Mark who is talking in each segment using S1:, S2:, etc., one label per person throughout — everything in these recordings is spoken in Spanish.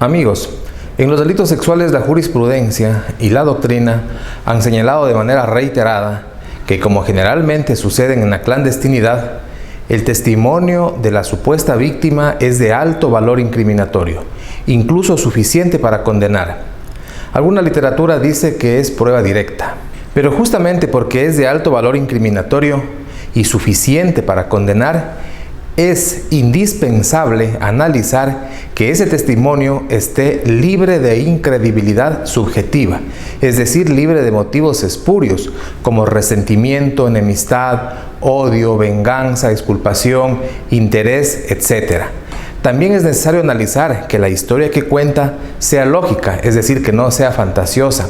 S1: Amigos, en los delitos sexuales la jurisprudencia y la doctrina han señalado de manera reiterada que, como generalmente suceden en la clandestinidad, el testimonio de la supuesta víctima es de alto valor incriminatorio, incluso suficiente para condenar. Alguna literatura dice que es prueba directa, pero justamente porque es de alto valor incriminatorio y suficiente para condenar, es indispensable analizar que ese testimonio esté libre de incredibilidad subjetiva, es decir, libre de motivos espurios como resentimiento, enemistad, odio, venganza, exculpación, interés, etc. También es necesario analizar que la historia que cuenta sea lógica, es decir, que no sea fantasiosa,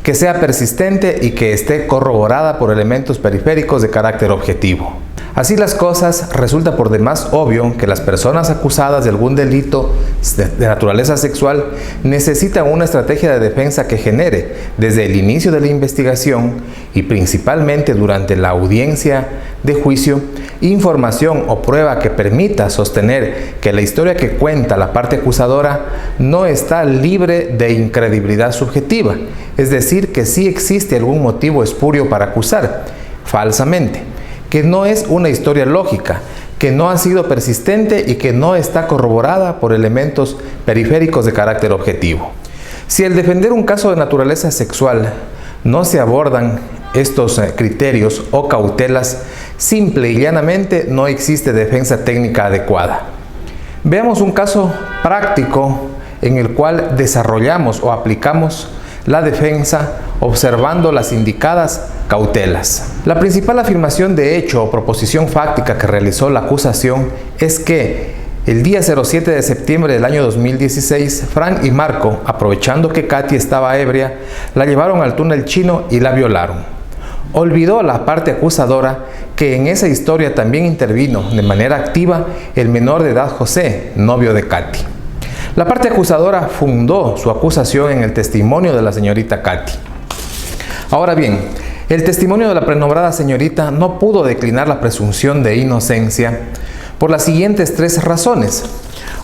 S1: que sea persistente y que esté corroborada por elementos periféricos de carácter objetivo. Así las cosas, resulta por demás obvio que las personas acusadas de algún delito de naturaleza sexual necesitan una estrategia de defensa que genere, desde el inicio de la investigación y principalmente durante la audiencia de juicio, información o prueba que permita sostener que la historia que cuenta la parte acusadora no está libre de incredibilidad subjetiva, es decir, que sí existe algún motivo espurio para acusar falsamente, que no es una historia lógica, que no ha sido persistente y que no está corroborada por elementos periféricos de carácter objetivo. Si al defender un caso de naturaleza sexual no se abordan estos criterios o cautelas, simple y llanamente no existe defensa técnica adecuada. Veamos un caso práctico en el cual desarrollamos o aplicamos la defensa observando las indicadas cautelas. La principal afirmación de hecho o proposición fáctica que realizó la acusación es que el día 07 de septiembre del año 2016, Frank y Marco, aprovechando que Katy estaba ebria, la llevaron al túnel chino y la violaron. Olvidó la parte acusadora que en esa historia también intervino de manera activa el menor de edad José, novio de Katy. La parte acusadora fundó su acusación en el testimonio de la señorita Katy. Ahora bien, el testimonio de la prenombrada señorita no pudo declinar la presunción de inocencia por las siguientes tres razones.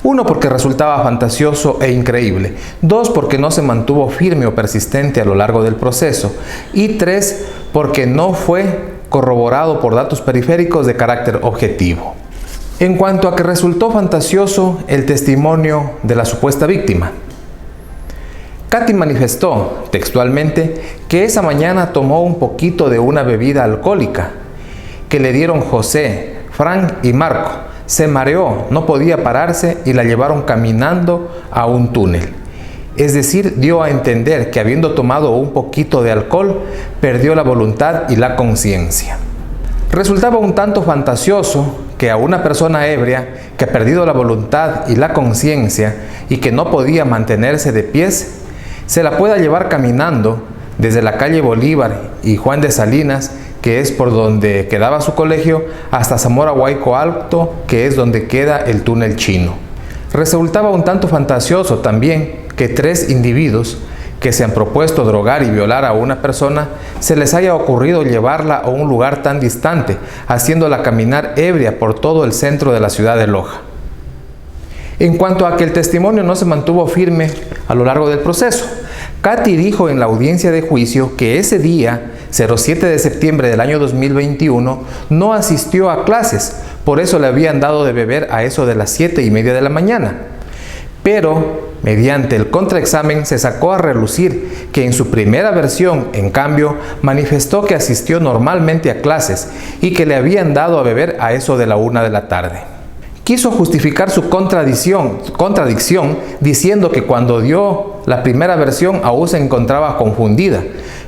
S1: 1, porque resultaba fantasioso e increíble. 2, porque no se mantuvo firme o persistente a lo largo del proceso. Y 3, porque no fue corroborado por datos periféricos de carácter objetivo. En cuanto a que resultó fantasioso el testimonio de la supuesta víctima, Katy manifestó textualmente que esa mañana tomó un poquito de una bebida alcohólica que le dieron José, Frank y Marco. Se mareó, no podía pararse y la llevaron caminando a un túnel. Es decir, dio a entender que habiendo tomado un poquito de alcohol, perdió la voluntad y la conciencia. Resultaba un tanto fantasioso que a una persona ebria que ha perdido la voluntad y la conciencia y que no podía mantenerse de pies, se la pueda llevar caminando desde la calle Bolívar y Juan de Salinas, que es por donde quedaba su colegio, hasta Zamora Huayco Alto, que es donde queda el túnel chino. Resultaba un tanto fantasioso también que 3 individuos que se han propuesto drogar y violar a una persona, se les haya ocurrido llevarla a un lugar tan distante, haciéndola caminar ebria por todo el centro de la ciudad de Loja. En cuanto a que el testimonio no se mantuvo firme a lo largo del proceso, Katy dijo en la audiencia de juicio que ese día, 07 de septiembre del año 2021, no asistió a clases, por eso le habían dado de beber a eso de las 7:30 de la mañana. Pero, mediante el contraexamen, se sacó a relucir que en su primera versión, en cambio, manifestó que asistió normalmente a clases y que le habían dado a beber a eso de la 1 de la tarde. Quiso justificar su contradicción diciendo que cuando dio la primera versión aún se encontraba confundida,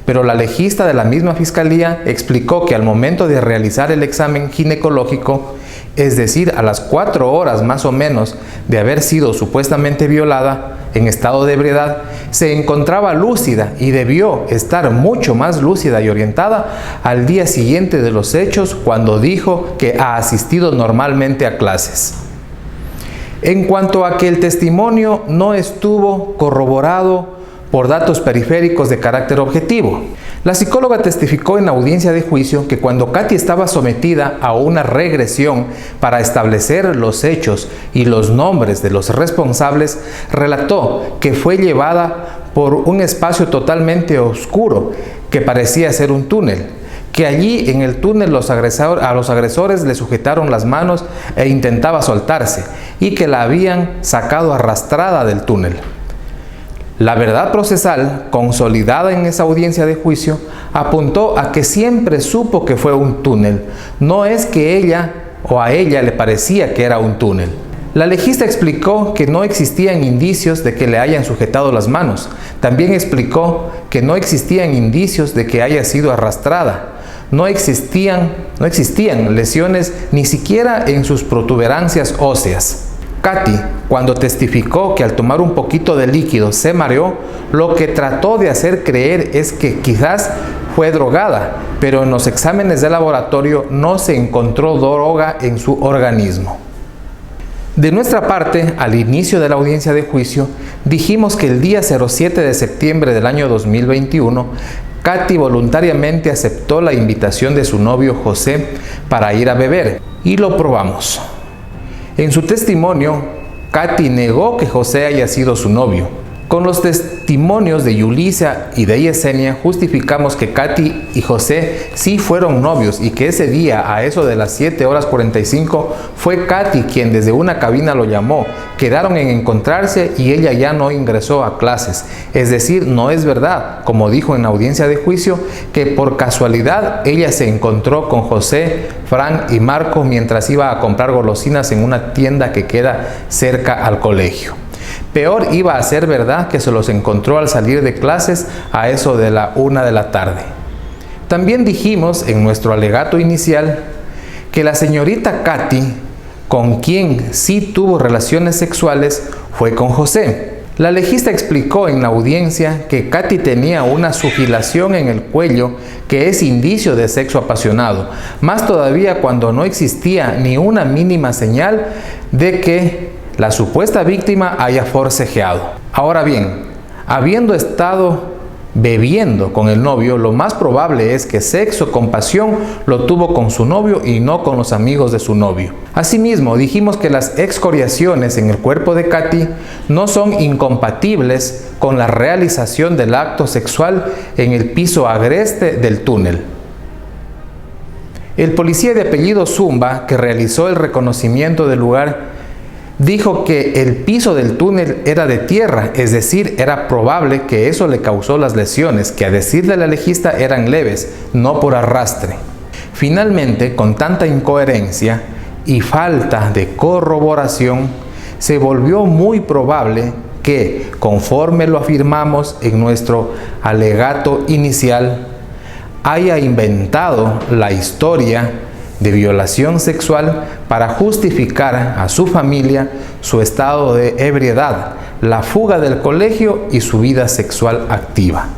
S1: pero la legista de la misma fiscalía explicó que al momento de realizar el examen ginecológico, es decir, a las 4 horas más o menos de haber sido supuestamente violada en estado de ebriedad, se encontraba lúcida y debió estar mucho más lúcida y orientada al día siguiente de los hechos, cuando dijo que ha asistido normalmente a clases. En cuanto a que el testimonio no estuvo corroborado por datos periféricos de carácter objetivo. La psicóloga testificó en la audiencia de juicio que cuando Katy estaba sometida a una regresión para establecer los hechos y los nombres de los responsables, relató que fue llevada por un espacio totalmente oscuro que parecía ser un túnel, que allí en el túnel a los agresores le sujetaron las manos e intentaba soltarse y que la habían sacado arrastrada del túnel. La verdad procesal, consolidada en esa audiencia de juicio, apuntó a que siempre supo que fue un túnel, no es que ella o a ella le parecía que era un túnel. La legista explicó que no existían indicios de que le hayan sujetado las manos. También explicó que no existían indicios de que haya sido arrastrada. No existían lesiones ni siquiera en sus protuberancias óseas. Katy, cuando testificó que al tomar un poquito de líquido se mareó, lo que trató de hacer creer es que quizás fue drogada, pero en los exámenes de laboratorio no se encontró droga en su organismo. De nuestra parte, al inicio de la audiencia de juicio, dijimos que el día 07 de septiembre del año 2021, Katy voluntariamente aceptó la invitación de su novio José para ir a beber, y lo probamos. En su testimonio, Katy negó que José haya sido su novio. Con los testimonios de Yulisa y de Yesenia justificamos que Katy y José sí fueron novios y que ese día, a eso de las 7:45, fue Katy quien desde una cabina lo llamó. Quedaron en encontrarse y ella ya no ingresó a clases. Es decir, no es verdad, como dijo en la audiencia de juicio, que por casualidad ella se encontró con José, Frank y Marco mientras iba a comprar golosinas en una tienda que queda cerca al colegio. Peor iba a ser verdad que se los encontró al salir de clases a eso de la 1 de la tarde. También dijimos en nuestro alegato inicial que la señorita Katy, con quien sí tuvo relaciones sexuales, fue con José. La legista explicó en la audiencia que Katy tenía una sugilación en el cuello que es indicio de sexo apasionado, más todavía cuando no existía ni una mínima señal de que la supuesta víctima haya forcejeado. Ahora bien, habiendo estado bebiendo con el novio, lo más probable es que sexo con pasión lo tuvo con su novio y no con los amigos de su novio. Asimismo, dijimos que las excoriaciones en el cuerpo de Katy no son incompatibles con la realización del acto sexual en el piso agreste del túnel. El policía de apellido Zumba, que realizó el reconocimiento del lugar, dijo que el piso del túnel era de tierra, es decir, era probable que eso le causó las lesiones, que a decir de la legista eran leves, no por arrastre. Finalmente, con tanta incoherencia y falta de corroboración, se volvió muy probable que, conforme lo afirmamos en nuestro alegato inicial, haya inventado la historia de violación sexual para justificar a su familia su estado de ebriedad, la fuga del colegio y su vida sexual activa.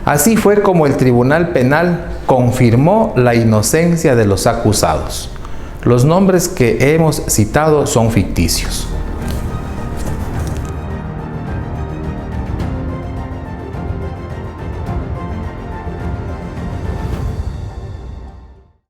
S1: Así fue como el Tribunal Penal confirmó la inocencia de los acusados. Los nombres que hemos citado son ficticios.